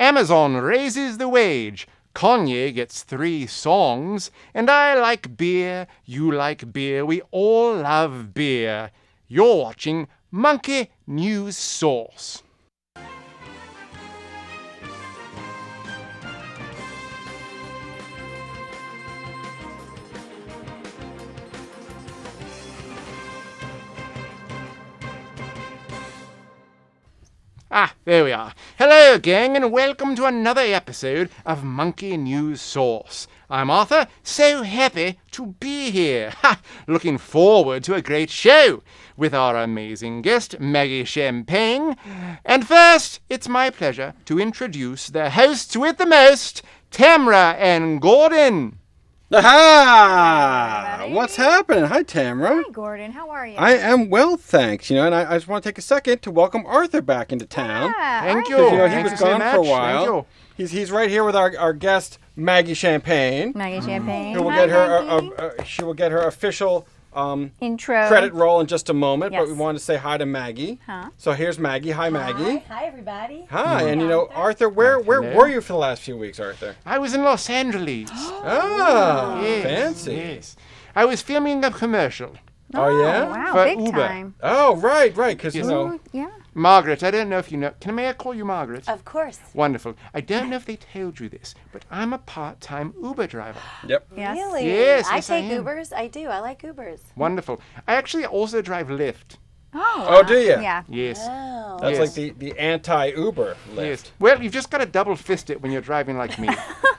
Amazon raises the wage. Kanye gets 3 songs. And I like beer, you like beer, we all love beer. You're watching Monkey News Source. There we are. Hello, gang, and welcome to another episode of Monkey News Source. I'm Arthur, so happy to be here. Looking forward to a great show with our amazing guest, Maggie Champagne. And first, it's my pleasure to introduce the hosts with the most, Tamra and Gordon. Aha! What's happening? Hi, Tamra. Hi, Gordon. How are you? I am well, thanks. And I just want to take a second to welcome Arthur back into town. Yeah, Thank you. He was gone for a while. He's right here with our guest Maggie Champagne. Maggie Champagne. Who will get her she will get her official intro credit roll in just a moment. Yes. But we wanted to say hi to Maggie. Huh? So here's Maggie. Hi, Maggie. Hi, everybody. Hi. And Arthur, where were you for the last few weeks, Arthur? I was in Los Angeles. Yes. Fancy. Yes. I was filming a commercial. Oh, yeah? Wow, For big Uber. time. Oh, right, because Yeah. Margaret, I don't know if you know. May I call you Margaret? Of course. Wonderful. I don't know if they told you this, but I'm a part-time Uber driver. Yep. Yes. Really? Yes, I yes, I take am. Ubers. I do. I like Ubers. Wonderful. I actually also drive Lyft. Oh, do you? Yeah. Yes. Oh. That's Yes. like the anti-Uber lift. Yes. Well, you've just got to double fist it when you're driving like me.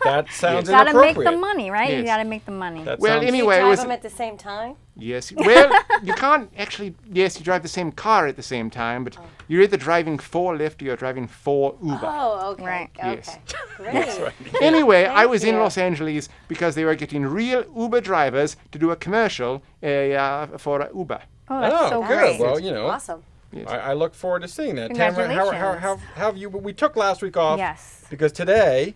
That sounds Gotta inappropriate. make the money, right? Yes. You gotta make the money. That Well, sounds- anyway, you it drive was. them at the same time? Yes. Well, you can't actually. Yes, you drive the same car at the same time, but you're either driving for Lyft or you're driving for Uber. Oh, okay. Right. Yes. Okay. Great. Anyway, I Thank was in you. Los Angeles because they were getting real Uber drivers to do a commercial for Uber. Oh, that's Oh, so good. great. Well, Awesome. I look forward to seeing that. Tamra, how Congratulations. have you? We took last week off. Yes. Because today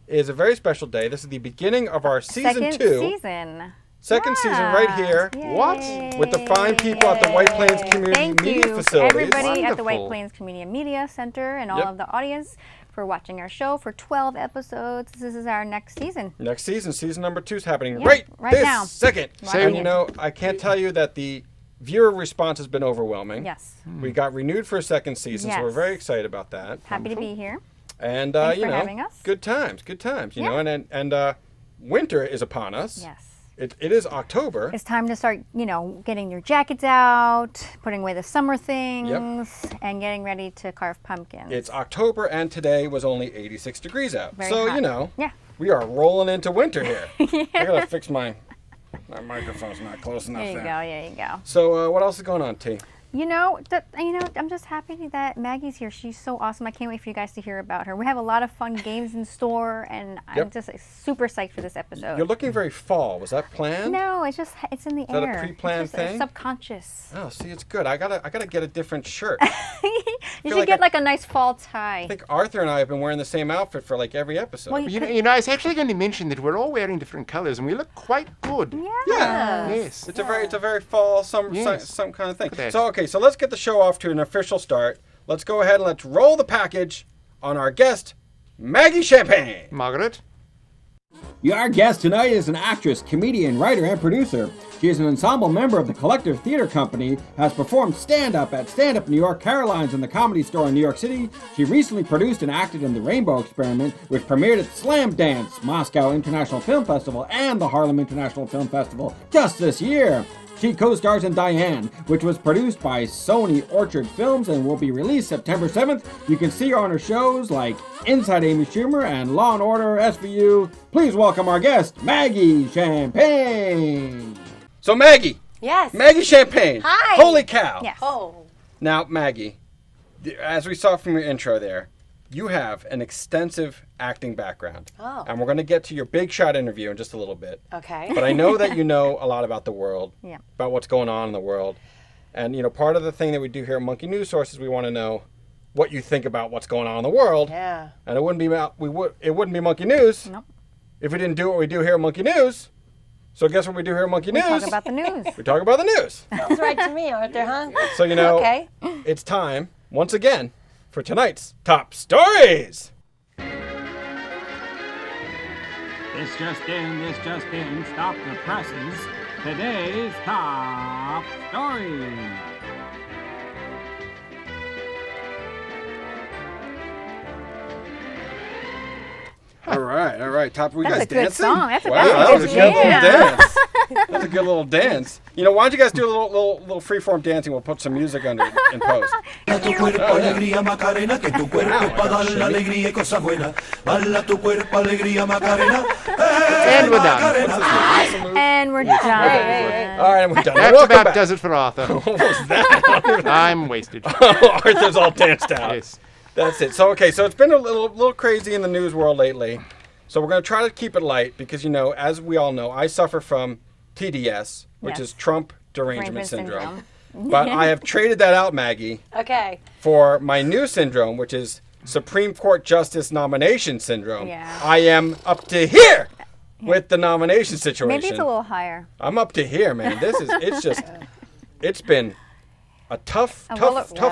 is a very special day. This is the beginning of our season Second 2. season. Second season right here. Yay. What? With the fine people at the White Plains Community Thank Media you, Facilities. everybody at the White Wonderful. Plains Community Media Center and all Yep. of the audience for watching our show for 12 episodes. This is our next season. Next season number 2 is happening Yeah, right right this now. second. Right And now. I can't tell you that the viewer response has been overwhelming. Yes. We got renewed for a second season, so we're Yes. very excited about that. Happy to be here. And Thanks for having us. good times, you Yeah. know. And winter is upon us. Yes. It is October. It's time to start, getting your jackets out, putting away the summer things, and getting ready to carve pumpkins. It's October, and today was only 86 degrees out. Very So hot. Yeah. we are rolling into winter here. I gotta fix my microphone's not close enough There you go. There you go. So what else is going on, T? I'm just happy that Maggie's here. She's so awesome. I can't wait for you guys to hear about her. We have a lot of fun games in store, and I'm Yep. just super psyched for this episode. You're looking very fall. Was that planned? No, it's in the that a air. pre-planned It's just thing? subconscious. Oh, see, it's good. I gotta get a different shirt. You feel should get a nice fall tie. I think Arthur and I have been wearing the same outfit for like every episode. Well, I was actually going to mention that we're all wearing different colors and we look quite good. Yeah. Yes. It's a very fall, some Yes. some kind of thing. Okay. So let's get the show off to an official start. Let's go ahead and let's roll the package on our guest, Maggie Champagne. Margaret? Our guest tonight is an actress, comedian, writer, and producer. She is an ensemble member of the Collective Theater Company, has performed stand-up at Stand Up New York, Caroline's, and the Comedy Store in New York City. She recently produced and acted in The Rainbow Experiment, which premiered at Slam Dance, Moscow International Film Festival, and the Harlem International Film Festival just this year. She co-stars in Diane, which was produced by Sony Orchard Films and will be released September 7th. You can see her on her shows like Inside Amy Schumer and Law & Order SVU. Please welcome our guest, Maggie Champagne. So Maggie. Yes. Maggie Champagne. Hi. Holy cow. Yes. Oh. Now, Maggie, as we saw from your intro there, you have an extensive acting background. Oh. And we're going to get to your big shot interview in just a little bit. Okay. But I know that you know a lot about the world, Yeah. about what's going on in the world. And, part of the thing that we do here at Monkey News Source is we want to know what you think about what's going on in the world. Yeah. And it wouldn't be Monkey News Nope. if we didn't do what we do here at Monkey News. So guess what we do here at Monkey News? Talk about the news. We talk about the news. Sounds right to me, Arthur, huh? So, Okay. it's time, once again, for tonight's Top Stories. This just in, stop the presses. Today's top story. All right. Top, we That's guys a good dancing? song. That's a Wow, good that was a good little jam. dance. That's a good little dance. You know, why don't you guys do a little freeform dancing? We'll put some music under it in post. Tu cuerpo alegría Macarena, que tu cuerpo pa' dar la alegría y cosas buenas. Bala tu cuerpo alegría Macarena. And we're done. And we're done. All right, we're done. That Welcome about back. does it for Arthur. What was that? I'm wasted. Arthur's all danced out. Yes. That's it. So, okay, so it's been a little crazy in the news world lately. So we're going to try to keep it light because, you know, as we all know, I suffer from TDS, which Yes. is Trump Derangement Derangement Syndrome. syndrome. But I have traded that out, Maggie, Okay. for my new syndrome, which is Supreme Court Justice Nomination Syndrome. Yeah. I am up to here with the nomination situation. Maybe it's a little higher. I'm up to here, man. It's been a tough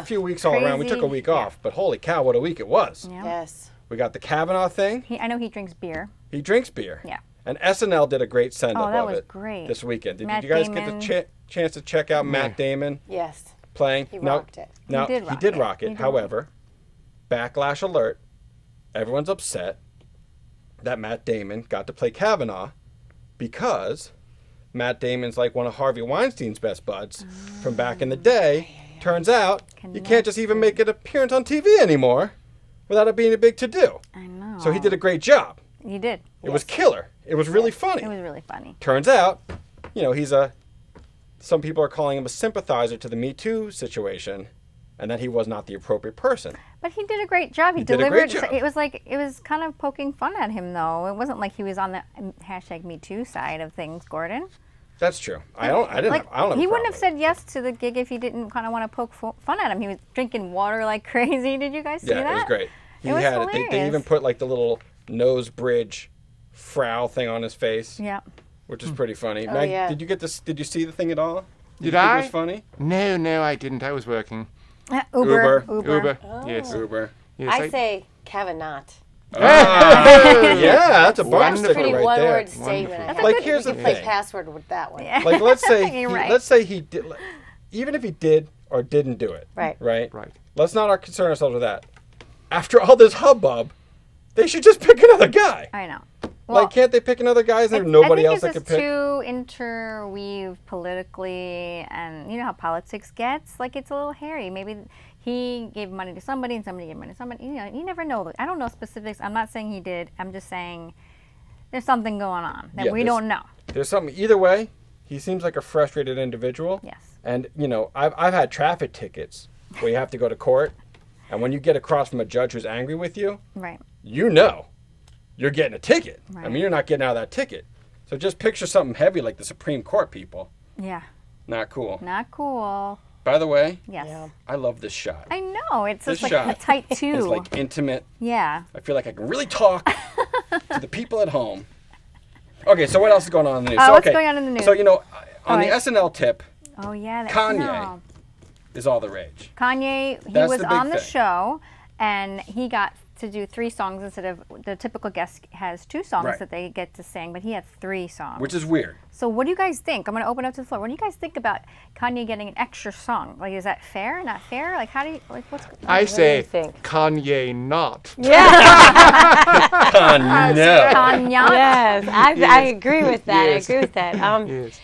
few weeks all around. We took a Crazy. week off, but holy cow, what a week it was. Yeah. Yes. We got the Kavanaugh thing. I know he drinks beer. He drinks beer. Yeah. And SNL did a great send-up Oh, that of was it great. this weekend. Did Matt you guys Damon. get the chance to check out Matt Damon Yes. playing? He rocked it. No, He did he rock did it. rock He it. did. However, backlash alert. Everyone's upset that Matt Damon got to play Kavanaugh because Matt Damon's like one of Harvey Weinstein's best buds from back in the day. Turns out you can't just even make an appearance on TV anymore without it being a big to-do. I know. So he did a great job. He did. It was killer. It was really funny. It was really funny. Turns out, you know, some people are calling him a sympathizer to the Me Too situation, and that he was not the appropriate person. But he did a great job. He did a delivered. great job. It was kind of poking fun at him, though. It wasn't like he was on the #MeToo side of things, Gordon. That's true. I don't have He a wouldn't problem have with it. said yes to the gig if he didn't kind of want to poke fun at him. He was drinking water like crazy. Did you guys see that? Yeah, it was great. He It was had it. They hilarious. even put like the little nose bridge frown thing on his face, Yeah. which is pretty funny. Oh, Meg, yeah. did you get this? Did you see the thing at all? Did you think I? It was funny. No, I didn't. I was working. Uber. Uber. Yes. Uber. Yes, I say Kavanaugh. Yeah, that's a bumper Wonderful. sticker Pretty right one-word there. statement. I That's have. Like, here's we the can play thing. password with that one. Like, let's say You're right. let's say he did. Even if he did or didn't do it, Right. right? Right. Let's not concern ourselves with that. After all this hubbub, they should just pick another guy. I know. Well, Like, can't they pick another guy? Is there I nobody think else that it's could just pick? too interweaved politically, and you know how politics gets. Like, it's a little hairy. Maybe he gave money to somebody, and somebody gave money to somebody. You know, you never know. I don't know specifics. I'm not saying he did. I'm just saying there's something going on that Yeah, we there's- don't know. There's something. Either way, he seems like a frustrated individual. Yes. And you know, I've had traffic tickets where you have to go to court, and when you get across from a judge who's angry with you, Right. you know you're getting a ticket. I Right. mean, you're not getting out of that ticket. So just picture something heavy like the Supreme Court people. Yeah. Not cool. Not cool. By the way, Yes. Yeah. I love this shot. I know. It's This just like shot a tight It's tube. like intimate. Yeah. I feel like I can really talk to the people at home. Okay, so what else is going on in the news? So, What's okay, going on in the news? So, you know, on the Alright. SNL tip Oh yeah. That's Kanye. no. is all the rage. Kanye, he That's was the big on the thing. show, and he got to do 3 songs instead of the typical guest has 2 songs Right. that they get to sing, but he had 3 songs. Which is weird. So what do you guys think? I'm going to open up to the floor. What do you guys think about Kanye getting an extra song? Like, is that fair? Not fair? Like, how do you, like, what's... I say think? Kanye not. No. Kanye? Yes, I agree with that. Yes. I agree with that. Yes.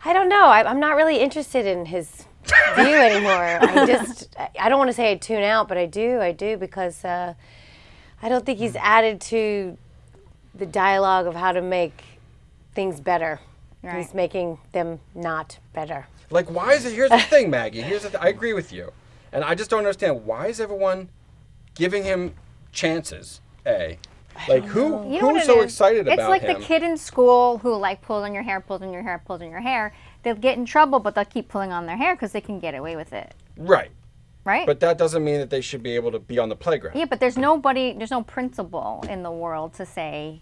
I don't know. I'm not really interested in his view anymore. I don't want to say I tune out, but I do because I don't think he's added to the dialogue of how to make things better. Right. He's making them not better. Like, why is it? Here's the thing, Maggie. I agree with you, and I just don't understand why is everyone giving him chances? Like, You know what who's it so is? excited It's about like him? the kid in school who like pulls on your hair, pulls on your hair, pulls on your hair. They'll get in trouble, but they'll keep pulling on their hair because they can get away with it, Right, right? but that doesn't mean that they should be able to be on the playground. yeah, but there's no principle in the world to say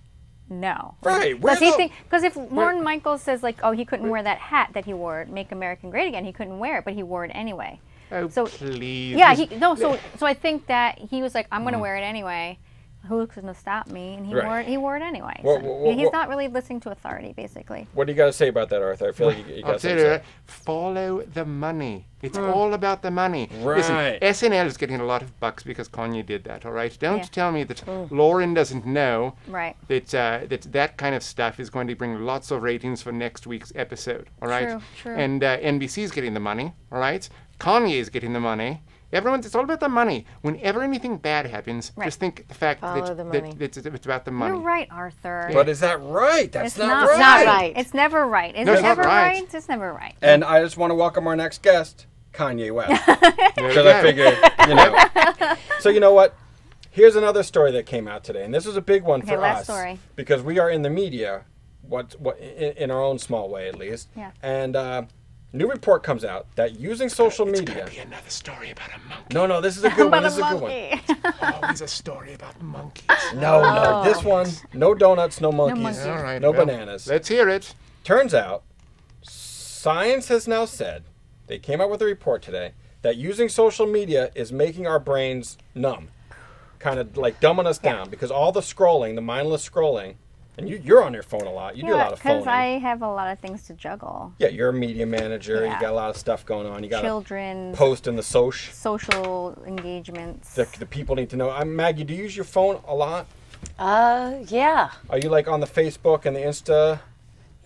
no. Right. Because if Lorne Michaels says like, oh, he couldn't wear that hat that he wore, Make America Great Again, he couldn't wear it, but he wore it anyway. Oh, So- please. Yeah, so I think that he was like, I'm going to wear it anyway. who's going to stop me? And Right. he wore it anyway. Well, So well, he's well- not really listening to authority, basically. What do you got to say about that, Arthur? I feel like you I'll got tell to you, say. follow the money. It's all about the money. Listen, Right. SNL is getting a lot of bucks because Kanye did that, all right? Don't Yeah. tell me that Lauren doesn't know Right. that kind of stuff is going to bring lots of ratings for next week's episode, all right? True. And NBC's getting the money, all right? Kanye's getting the money. It's all about the money. Whenever anything bad happens, Right. just think the fact Follow that, the money. it's about the money. You're right, Arthur. But is that right? That's It's not, not. right. It's not right. It's never right. Is No, it it's not ever right. right? It's never right. And I just want to welcome our next guest, Kanye West. There you Because go. I figured, you know. So you know what? Here's another story that came out today, and this was a big one Okay, for last us story. because we are in the media, in our own small way at least. Yeah. And new report comes out that using social It's media. gonna be another story about a monkey. No, this is a good one. But This is a a good one. monkey. Always a story about monkeys. No, this one, no donuts, no monkeys, monkeys. All right. no well, bananas. Let's hear it. Turns out, science has now said, they came out with a report today, that using social media is making our brains numb. Kind of like dumbing us down because all the scrolling, the mindless scrolling, and you're on your phone a lot. You do a lot of because phoning. I have a lot of things to juggle. Yeah, you're a media manager. Yeah. You got a lot of stuff going on. You got to Children, post in the social. engagements. The people need to know. Maggie, do you use your phone a lot? Yeah. Are you like on the Facebook and the Insta?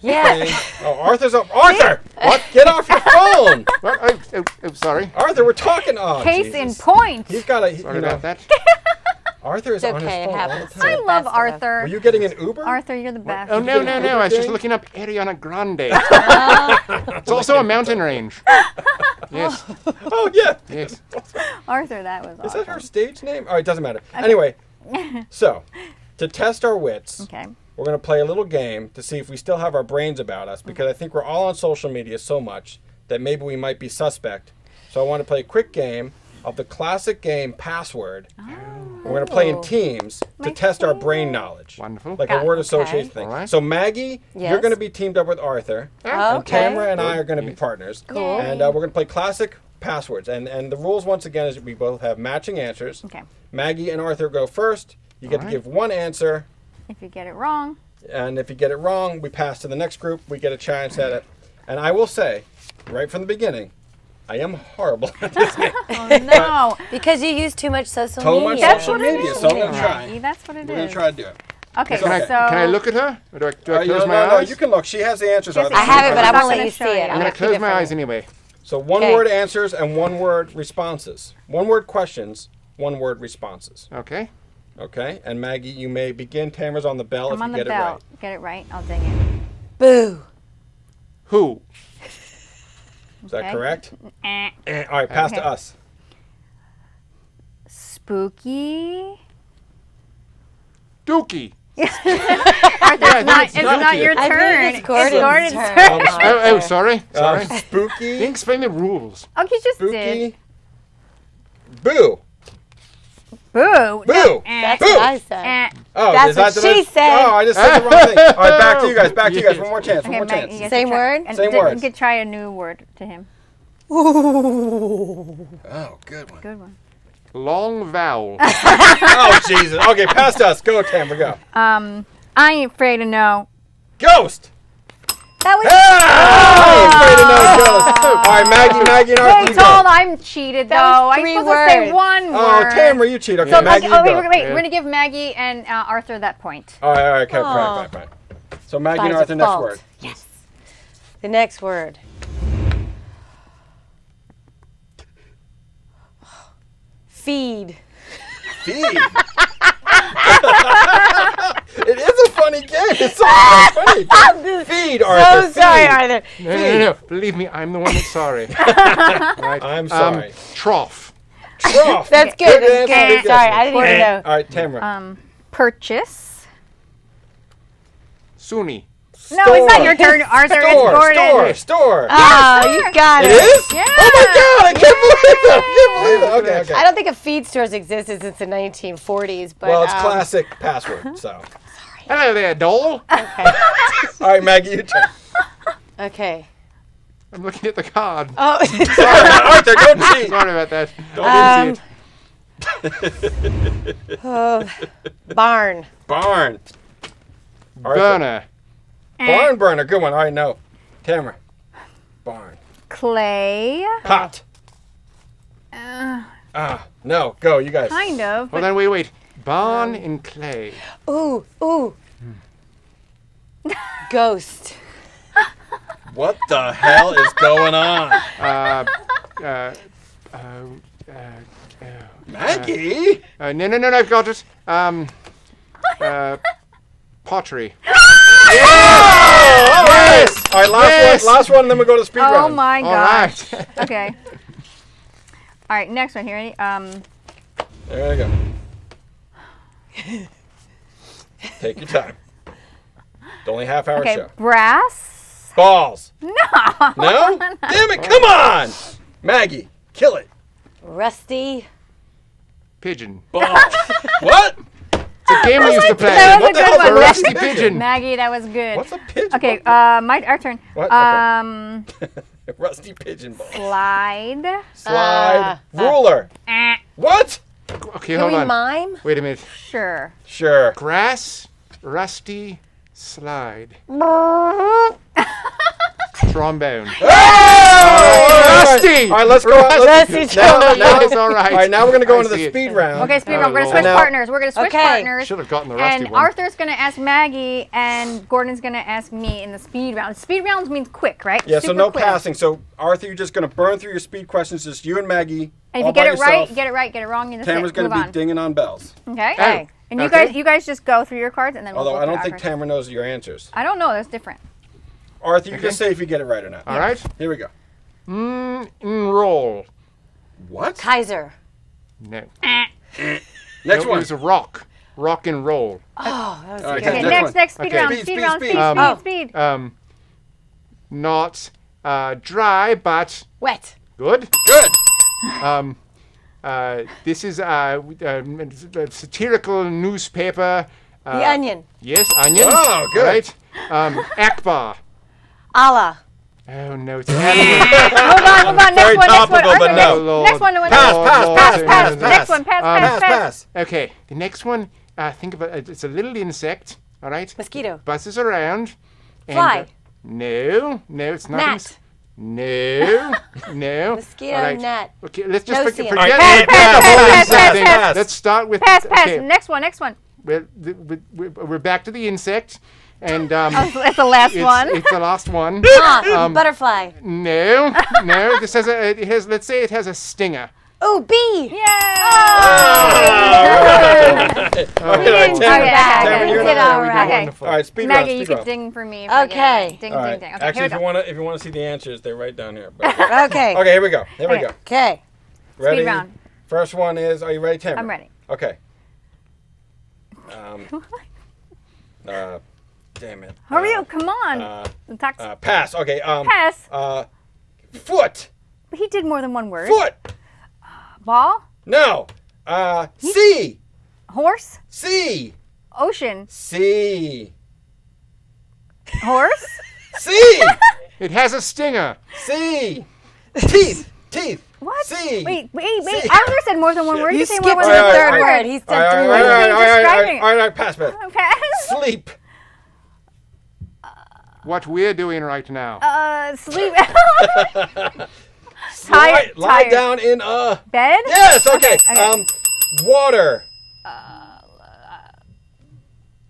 Yeah. thing? Oh, Arthur's up. Arthur! What? Get off your phone! What? Oh, sorry. Arthur, we're talking. Oh, Case Jesus. in point. He's got a. Sorry about that. Arthur is It's on his okay, it phone all happens. the time. I Best love of us. Arthur. Were you getting an Uber? Arthur, you're the best. Oh, no. I was just Thing? looking up Ariana Grande. It's also a mountain range. Yes. Oh yeah. Yes. Arthur, that was Is awesome. that her stage name? Oh, it doesn't matter. Anyway, so to test our wits, Okay. we're going to play a little game to see if we still have our brains about us because I think we're all on social media so much that maybe we might be suspect. So I want to play a quick game of the classic game Password. We're going to play in teams to My test our brain favorite. knowledge. Wonderful. Like a word association Okay. thing. All right. So Maggie, you're Yes. going to be teamed up with Arthur. And Okay. Tamra and I are going to be partners. Cool. And we're going to play classic passwords. And the rules, once again, is we both have matching answers. Okay. Maggie and Arthur go first. You get to right. give one answer. If you get it wrong, And if you get it wrong, we pass to the next group. We get a chance at it. And I will say, right from the beginning, I am horrible at this game. oh no. Because you use too much social Too much media. That's social what it media, is. so I'm going to try. Maggie, that's what it We're going is. to try to do it. Okay, Can I- so Can I look at her? Or do I close no, my eyes? you can look. She has the answers. Yes, Arthur. I have it, but I I'm won't not let gonna you show see you. it. I'm I'm going have to to close my different- eyes anyway. So one Okay. word answers and one word responses. One word questions, one word responses. Okay. Okay? And Maggie, you may begin. Tamara's on the bell I'm if on you the get bell. it Get it right. I'll ding it. Boo. Who? right. Is that Okay. correct? Eh. All right, pass Okay. to us. Spooky. Dookie. It's not your I turn. think it's Gordon's Gordon's turn. Oh, sorry. Sorry. Spooky. Didn't explain the rules. Oh, you just did. Spooky. Boo. Boo. Boo. That's Boo. what I said. Eh. Oh, That's is that what the she next- said. Oh, I just said the wrong thing. All right, back to you guys. Back to you guys. One more chance. One Okay, more Maggie, chance. you guys Same can try- word? and Same then words. You could try a new word to him. Oh, good one. Good one. Long vowel. Oh, Jesus. Okay, pass to us. Go, Tamra, go. I ain't afraid to know. Ghost. That was Ah! Afraid to know ghost. All right, Maggie, and Arthur, Wait, you go. hold on. I'm cheated though. That was I'm 3 supposed to say words. one Oh, word. Tamra, you cheat. Okay, So, Maggie, you wait, go. wait. We're gonna give Maggie and Arthur that point. All right, okay, Aw. fine. So Maggie by and Arthur, next default. word. Yes. The next word. Feed. Feed. It is a funny game. It's so funny. Feed, Arthur. So sorry, feed. Arthur. No. Believe me, I'm the one that's sorry. Right. I'm sorry. Trough. Trough. That's good. answer, That's good. good Sorry, answer. I didn't even know. All right, Tamra. Purchase. Sunni. No, it's not your turn, Arthur. It's Gordon. Store. Oh, you got It it. is? Yeah. Oh my God! I can't believe that. I can't believe it. Okay. I don't think a feed store's existed since the 1940s, but Well, it's classic password. So. Hello there, doll. Okay. All right, Maggie, your turn. Okay. I'm looking at the card. Oh, Arthur, don't cheat. Sorry about that. Don't cheat. Barn. Barn. Burner. Barn burner. Good one. All right, no. Tamra. Barn. Clay. Pot. No. Go, you guys. Kind of. Well, then wait. Barn in clay. Ooh. Ghost. What the hell is going on? Maggie? No, I've got it. Pottery. Yes! All right, last one, then we go to speed Oh round. my All gosh. right. Okay. All right, next one here. Ready? There you go. Take your time. It's only a half-hour Okay, show. brass. Balls. No. No? Damn it, come on! Maggie, kill it. Rusty. Pigeon. Balls. What? It's a game we used to play. That was What a the good hell's a one. rusty Rusty pigeon. pigeon? Maggie, that was good. What's a pigeon? Okay, our turn. What? Okay. Um, Rusty pigeon ball. slide. Slide. Ruler. What? Okay, Can hold we on. mime? Wait a minute. Sure. Sure. Grass, rusty, slide. Trombone. Rusty! All right, let's go. Rusty Now, It's all right. all right, now we're going to go I into the see it. speed round. Okay, speed Oh, round. We're gonna Lord. switch Now- partners. We're gonna switch Okay. partners. Should have gotten the rusty And one. Arthur's gonna ask Maggie, and Gordon's gonna ask me in the speed round. Speed rounds means quick, right? Yeah, so Super no quick. passing. So, Arthur, you're just going to burn through your speed questions, just you and Maggie. And if all you get by it right, yourself. you get it right. Get it wrong, you just Tamara's move going to be on. dinging on bells. Okay. Okay. And you Okay. guys just go through your cards, and then we'll Although go I through don't think Arthur's. Tamara knows your answers. I don't know. That's different. Arthur, you Okay. just say if you get it right or not. All right. Here we go. Roll. What? Kaiser. No. Next No, one. It was a rock. Rock and roll. Oh, that was All right, good. Okay, next one. next speed Okay. round. Speed, Speed speed, round. speed. Speed. Oh. Not dry, but Wet. good. Good. This is a satirical newspaper. The Onion. Yes, Onion. Oh, good. Right. Akbar. Allah. Oh no, it's animal. Hold on. Very Next one. topical, Arthur, but no. next one. Pass. Next one. Pass. Okay, the next one. Think of it. It's a little insect. All right. Mosquito. Buzzes around. And, Fly. no, it's not. Gnat. No. Mosquito, All right. gnat. Okay, let's just forget. All right, pass. Let's start with. Pass. Okay, Next one. we're back to the insect, and That's the last one. it's the last one. Butterfly. No. This has it has. Let's say it has a stinger. Ooh, bee. Yay! Tamara, you're did not- all right. Wonderful. All right, speed round. Maggie, you Speed can round. ding for me. If I get it Okay. right. Ding. All Okay, right. here Actually, we if go. you want to see the answers, they're right down here. But- Okay. Okay, here we go. Here we Okay. go. Okay. Ready? round. First one is. Are you ready, Tamara? I'm ready. Okay. Damn it. Hurry up! Come on. The tax- Pass. Okay. Pass. Foot. He did more than one word. Foot. Ball. No. Sea. Horse. Sea. Ocean. Sea. Horse. Sea. It has a stinger. Sea. Teeth. What? Sea. Wait. Sea. Arthur said more than one word. You say more skipped than the All right, third all word. Word. He said All three right, words. describing it. all right, pass. Pass. Sleep. What we're doing right now. Sleep. Lie tired. down in Bed. Yes. Okay. Okay. Water.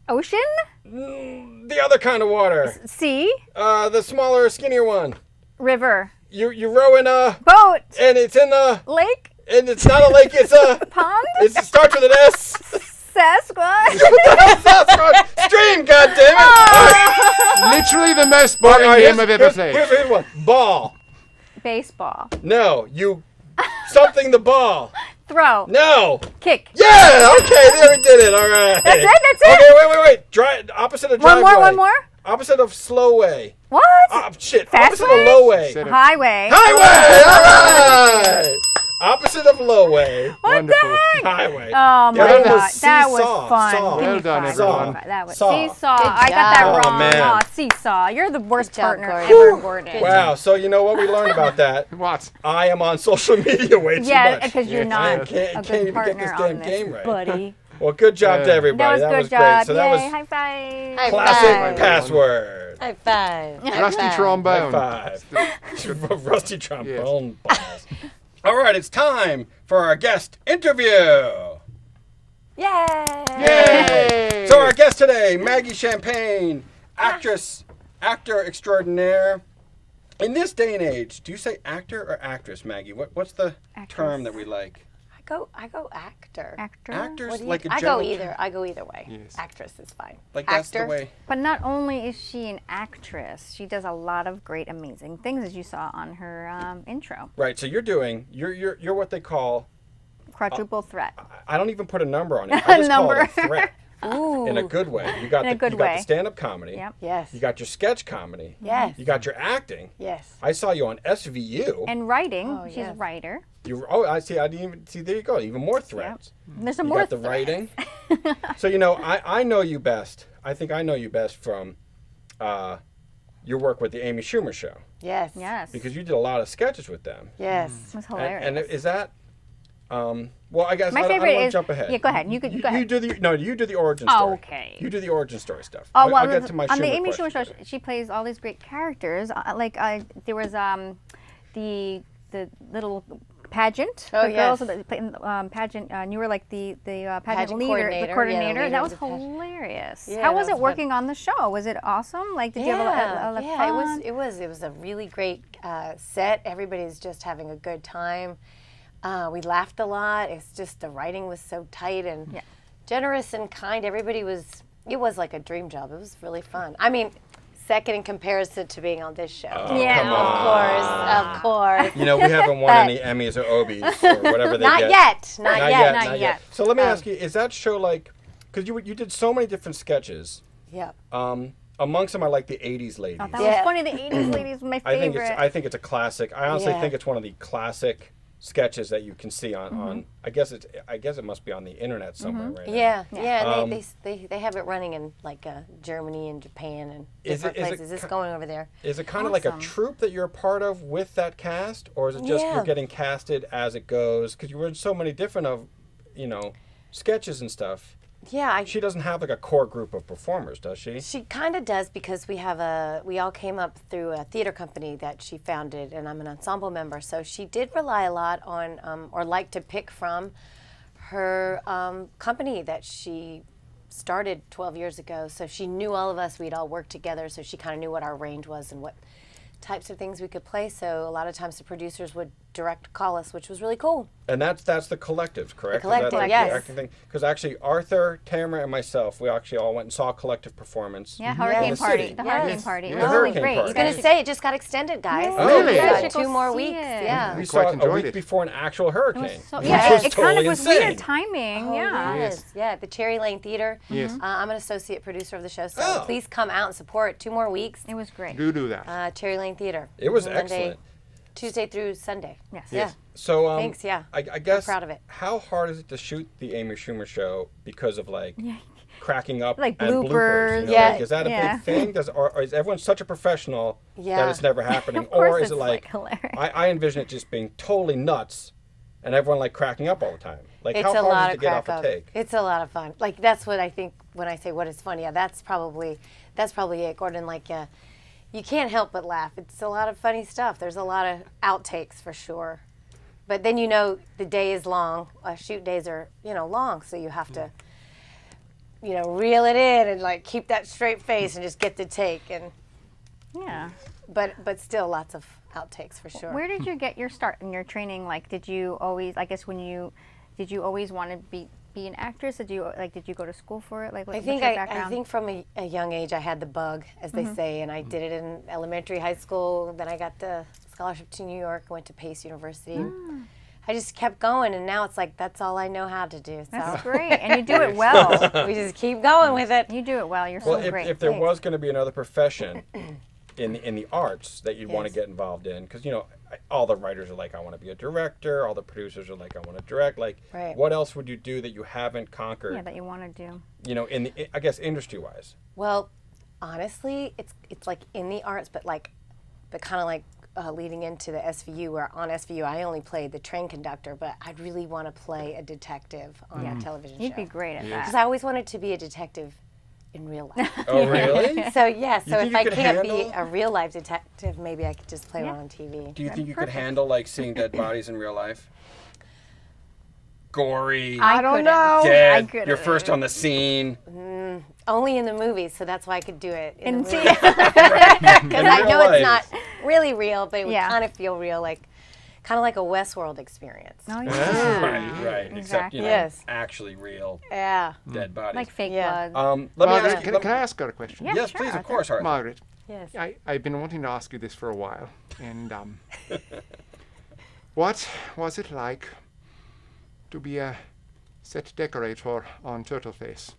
Ocean. The other kind of water. Sea. The smaller, skinnier one. River. You row in a, Boat. and it's in a, Lake. and it's not a lake. It's a. Pond. It starts with an S. Sasquatch. Sasquatch. Stream. God damn it. Literally the most boring game I've ever played. Here's one. Ball. Baseball. No. You. Something the ball. Throw. No. Kick. Yeah. Okay. There we did it. All right. That's it. Okay. Wait. Opposite of driveway. One more. Opposite of slow way. What? Shit. Fast Opposite way? of low way. Said it. Highway. Highway. All right. Opposite of lowway. Wonderful. Highway. Oh The my other one God, was that was seesaw. fun. Saw. Give me Well done, five. everyone. That was Saw. seesaw. Good I got that job. Oh, wrong. man. Seesaw. You're the worst Good job, partner Gordon. ever, Gordon. Wow. So you know what we learned about that? What? I am on social media way too Yeah, much. because you're Yes, not yes. Can't a even good get partner this on damn this, game right. buddy. Well, good job to Yeah. everybody. That was good great. job. So that Yay, was high five. High classic five. password. High five. High Rusty five. trombone. High five. Rusty trombone balls. All right, it's time for our guest interview. Yay! Yay! So our guest today, Maggie Champagne, actor extraordinaire. In this day and age, do you say actor or actress, Maggie? What's the term that we like? I go actor. Actor. Actors What do you- like a I general go either. I go either way. Yes. Actress is fine. Like that's actor. the way. But not only is she an actress, she does a lot of great, amazing things, as you saw on her intro. Right. So you're what they call. Quadruple threat. I don't even put a number on it. I just call it a Number. threat. Ooh. In a good way. You got In a good you got way. the stand-up comedy. Yep. Yes. You got your sketch comedy. Yes. You got your acting. Yes. I saw you on SVU. And writing. Oh, She's yes. a writer. I see. I didn't even see. There you go. Even more threats. There's some You more. got the writing. So I know you best. I think I know you best from your work with the Amy Schumer show Yes. Yes. because you did a lot of sketches with them. Yes. It was hilarious. And is that? Well, I guess My I don't favorite want to is. jump ahead. Yeah, go ahead. You go ahead. You do the origin Oh, story. okay. You do the origin story stuff. Oh well, I'll get to my on the Schumer Amy Schumer show, question. she plays all these great characters. There was the little pageant. Oh, the girls yes. that play in the pageant. And you were like the pageant Pageant leader, coordinator. the Yeah, coordinator. the That leader was of the pageant. hilarious. Yeah, How that was was it fun. working on the show? Was it awesome? Like, did you have a lot of fun? It was a really great set. Everybody's just having a good time. We laughed a lot. It's just the writing was so tight and Yeah. generous and kind. Everybody was. It was like a dream job. It was really fun. I mean, second in comparison to being on this show. Yeah. come on. Of course. We haven't won any Emmys or Obies or whatever they Not get. yet. Not Not yet. yet. Not yet. So let me ask you: is that show like? Because you did so many different sketches. Yeah. Amongst them are like the '80s ladies. That was Yeah. funny. The '80s ladies were my favorite. I think it's a classic. I honestly Yeah. think it's one of the classic sketches that you can see on. I guess it must be on the internet somewhere right now. Yeah. And they have it running in like Germany and Japan and Is different it- is it places. It's ki- going over there. Is it kind of like a Awesome. troupe that you're a part of with that cast, or is it just Yeah. you're getting casted as it goes? Because you were in so many different sketches and stuff. Yeah. She doesn't have like a core group of performers, does she? She kind of does because we all came up through a theater company that she founded, and I'm an ensemble member. So she did rely a lot on, or like to pick from, her company that she started 12 years ago. So she knew all of us. We'd all worked together, so she kind of knew what our range was and what types of things we could play. So a lot of times the producers would direct call us, which was really cool. And that's the collective, correct? The collective, Is that like yes. the acting thing? Because actually, Arthur, Tamra, and myself, we actually all went and saw a collective performance. Yeah, in Hurricane the Party. city. The Yes. Hurricane Party. It The was really Hurricane great. Party. You I was guys gonna say it just got extended, guys. Yeah. Oh, really? You guys Yeah, should go 2 more see weeks. it. Yeah. We Quite saw it a enjoyed week it. before an actual hurricane. So, which yeah, was it kind of totally was insane. weird timing. Oh, Yeah. yes. Yeah, at the Cherry Lane Theater. Yes. I'm an associate producer of the show, so Oh. please come out and support. 2 more weeks. It was great. Do that. Cherry Lane Theater. It was Monday, excellent. Tuesday through Sunday. Yes. Yeah. So Thanks, yeah. I guess proud of it. how hard is it to shoot the Amy Schumer show because of cracking up Like and bloopers. bloopers? You know? Yeah. Like, is that a Yeah. big thing? Or is everyone such a professional that Yeah. it's never happening? Of course or is it's, it like, hilarious. I envision it just being totally nuts and everyone like cracking up all the time. Like It's how a hard lot is it of to get off crack a up. take? It's a lot of fun. Like that's what I think when I say what is funny. Yeah, that's probably it, Gordon. Like you can't help but laugh. It's a lot of funny stuff. There's a lot of outtakes for sure. But then the day is long. Shoot days are long, so you have to reel it in and like keep that straight face and just get the take. And Yeah. but still lots of outtakes for sure. Where did you get your start in your training? Like, did you always? I guess did you always want to be an actress? Did you go to school for it? Like, I what's think your I background? think from a young age I had the bug, as they say, and I did it in elementary, high school. Then I got the scholarship to New York. Went to Pace University. I just kept going, and now it's like that's all I know how to do. So That's great, and you do it well. we just keep going with it. You do it well. You're Well, so great. if there Thanks. was going to be another profession in the arts that you'd want to Yes. get involved in, because all the writers are like, I want to be a director. All the producers are like, I want to direct. Like, Right. what else would you do that you haven't conquered? Yeah, that you want to do. You know, in the, I guess industry-wise. Well, honestly, it's like in the arts, but kind of like leading into the SVU, where on SVU I only played the train conductor, but I'd really want to play a detective on a television show. You'd be great at Because that. I always wanted to be a detective in real life. Oh, really? So yeah, so think if you I could can't be handle- a real life detective, maybe I could just play one on TV. Do you think you could handle like seeing dead bodies in real life? Gory, I don't know. dead. couldn't. You're first on the scene. Only in the movies, so that's why I could do it in And the see, movies. Because I know life. it's not really real, but it would Yeah. kind of feel real, kind of like a Westworld experience. oh, yeah. Right. Except, you know, Yes. actually real Yeah. dead bodies. Like fake Yeah. blood. Let me Margaret, ask you. can I ask her a question? Yeah, Yes, sure, please, of Arthur. course, Arthur. Margaret, Yes. I've been wanting to ask you this for a while. And what was it like to be a set decorator on Turtle Face?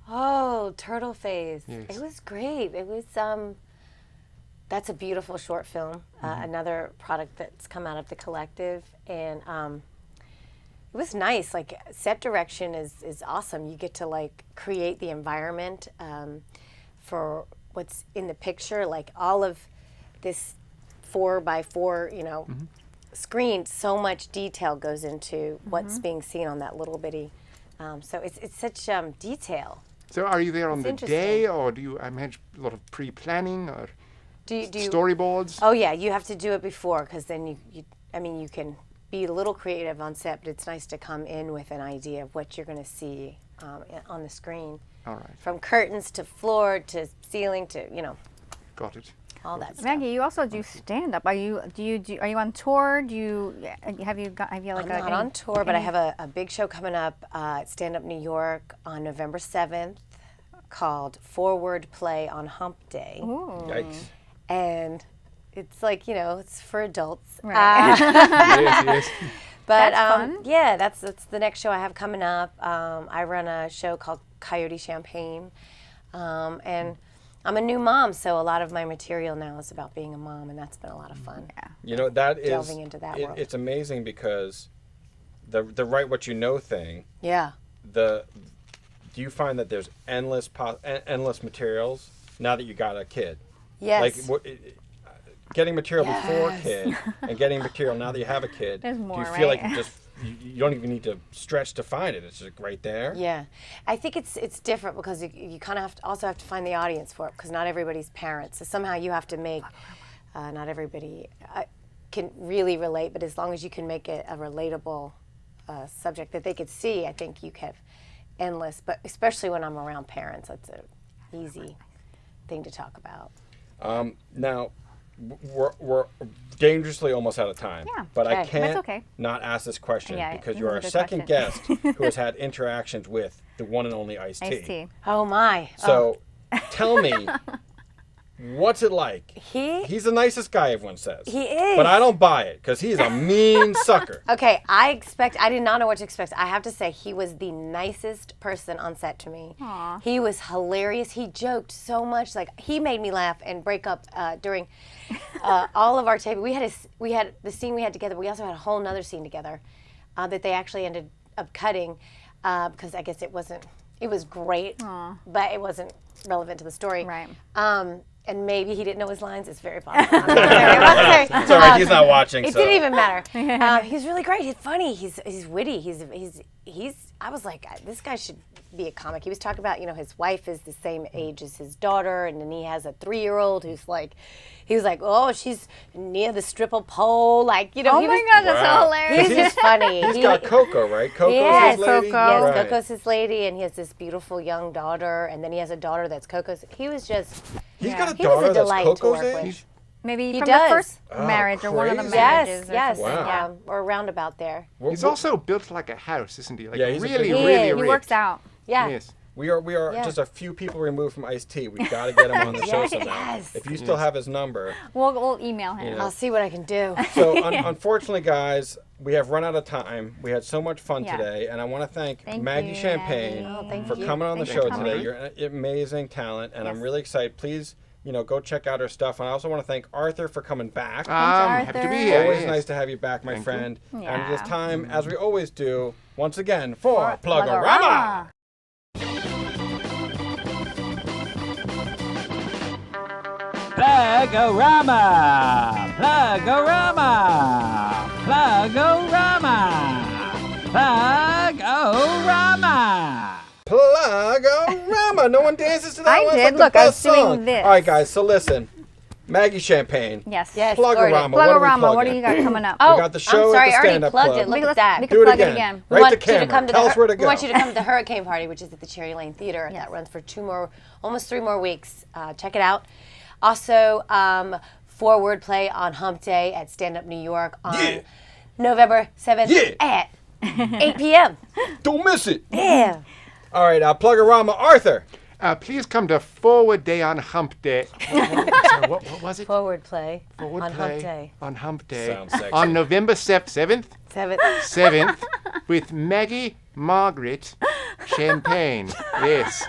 Oh, Turtle Face. Yes. It was great. It was that's a beautiful short film. Another product that's come out of the collective, and it was nice. Like, set direction is awesome. You get to like create the environment for what's in the picture. Like all of this 4x4, you know, screen. So much detail goes into what's being seen on that little bitty. So it's such detail. So are you there on It's the interesting. day, or do you manage a lot of pre-planning or Do you storyboards? Oh yeah, you have to do it before, because then you can be a little creative on set, but it's nice to come in with an idea of what you're going to see on the screen. All right, From curtains to floor to ceiling to got it. all that stuff. Maggie, you also do stand up. Are you on tour? Have you like I'm not on tour, but I have a big show coming up at Stand Up New York on November 7th called Forward Play on Hump Day. Yikes. And it's like, it's for adults. Right. Yes. But That's fun. yeah, that's the next show I have coming up. I run a show called Coyote Champagne, and I'm a new mom, so a lot of my material now is about being a mom, and that's been a lot of fun. Yeah. You know, that is Delving into that world. It's amazing because the write what you know thing. Yeah. Do you find that there's endless materials now that you got a kid? Yes. Like getting material before Yes. kid and getting material now that you have a kid. There's do more, you feel right? like you don't even need to stretch to find it? It's just right there. Yeah, I think it's different because you kind of also have to find the audience for it, because not everybody's parents. So somehow you have to make. Not everybody can really relate, but as long as you can make it a relatable subject that they could see, I think you have endless. But especially when I'm around parents, that's an easy thing to talk about. Now, we're dangerously almost out of time. Yeah. But I Okay. can't That's okay. not ask this question Yeah, because this you is are a a good second question. guest who has had interactions with the one and only Ice-T. Iced tea. Oh my! So tell me, what's it like? He's the nicest guy, everyone says. He is. But I don't buy it because he's a mean sucker. Okay, I did not know what to expect. I have to say, he was the nicest person on set to me. Aw. He was hilarious. He joked so much. Like, he made me laugh and break up during all of our taping. We had the scene we had together, but we also had a whole nother scene together that they actually ended up cutting because I guess it was great, but it wasn't relevant to the story. Right. And maybe he didn't know his lines. It's very possible. It's It's all right, he's not watching. It so. didn't even matter. He's really great. He's funny. He's witty. He's. I was like, this guy should be a comic. He was talking about, his wife is the same age as his daughter, and then he has a 3-year-old who's like, he was like, oh, she's near the stripper pole, like, Oh he my was, God, that's so Wow. hilarious. He's just funny. He's got Coco, right? Coco's Yes, his lady? Coco. Yes, Right. Coco's his lady, and he has this beautiful young daughter, and then he has a daughter that's Coco's. He was just, He's got a he was daughter a that's delight to Coco's work age? with. Maybe He from does. the first Oh, marriage or one of the crazy. marriages. Yes, or yes, something. Wow. or roundabout there. He's also built like a house, isn't he? Like Yeah, he's a really, big- really He He ripped. works out. Yeah. Yes. We are Yeah. just a few people removed from Ice-T. We've got to get him on the show somehow. Yes. If you still have his number. We'll email him. Yeah. I'll see what I can do. So unfortunately, guys, we have run out of time. We had so much fun Yeah. today, and I want to thank Thank Maggie you, Champagne Maggie. Oh, thank for you. coming on the Thanks for show coming. today. You're an amazing talent, and I'm really excited. Please go check out her stuff. And I also want to thank Arthur for coming back. Happy to Arthur. be here. Always yes. nice to have you back, my Thank friend. you. And Yeah. it is time, as we always do, once again, for Plugorama. Plugorama! Plugorama! Plugorama! Plugorama! Plugorama. No one dances to that I one. It's did. like the Look, I was best doing song. this. All right, guys. So listen, Maggie Champagne. Yes. Yes. Plugorama. Plugorama, what do plugging? you got coming up? Oh, got the show I'm sorry, at the I already stand-up plugged club. it. Look We at that. we Do can it plug again. it again. We Right want to you to camera. come to Tell the us where to go. We want you to come to the Hurricane Party, which is at the Cherry Lane Theater. That runs for almost 3 more weeks. Check it out. Also, 4 Wordplay on Hump Day at Stand Up New York on November 7th at 8 p.m. Don't miss it. Yeah. All right, Plugorama. Arthur. Please come to Forward Day on Hump Day. Sorry, what was it? Forward Play Forward on Play Hump Day. On Hump Day. Sounds sexy. On November 7th. 7th. With Maggie, Margaret, Champagne. Yes.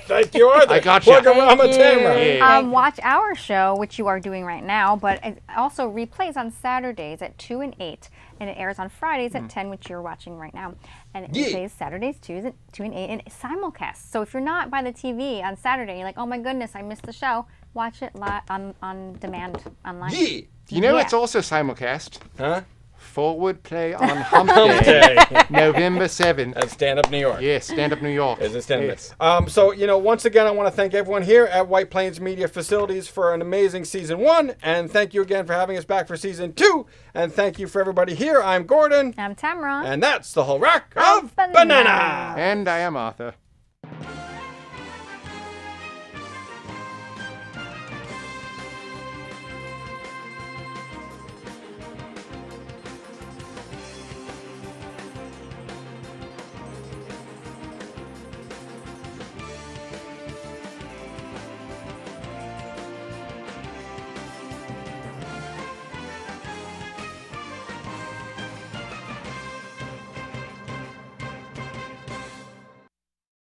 Thank you, Arthur. I gotcha. Plugorama Tamra. Yeah. Watch our show, which you are doing right now, but it also replays on Saturdays at 2 and 8, and it airs on Fridays at 10, which you're watching right now. And it replays Saturdays 2 and 8, and it's simulcast. So if you're not by the TV on Saturday, you're like, oh my goodness, I missed the show, watch it on demand online. Yeah. You know Yeah. it's also simulcast? Huh? Forward Play on Hump Hump Day. Day. November 7th. At Stand Up New York. Yes, Stand Up New York. Is it Stand Up? Yes. So, once again, I want to thank everyone here at White Plains Media Facilities for an amazing season 1. And thank you again for having us back for season 2. And thank you for everybody here. I'm Gordon. I'm Tamra. And that's the whole rack of banana. And I am Arthur.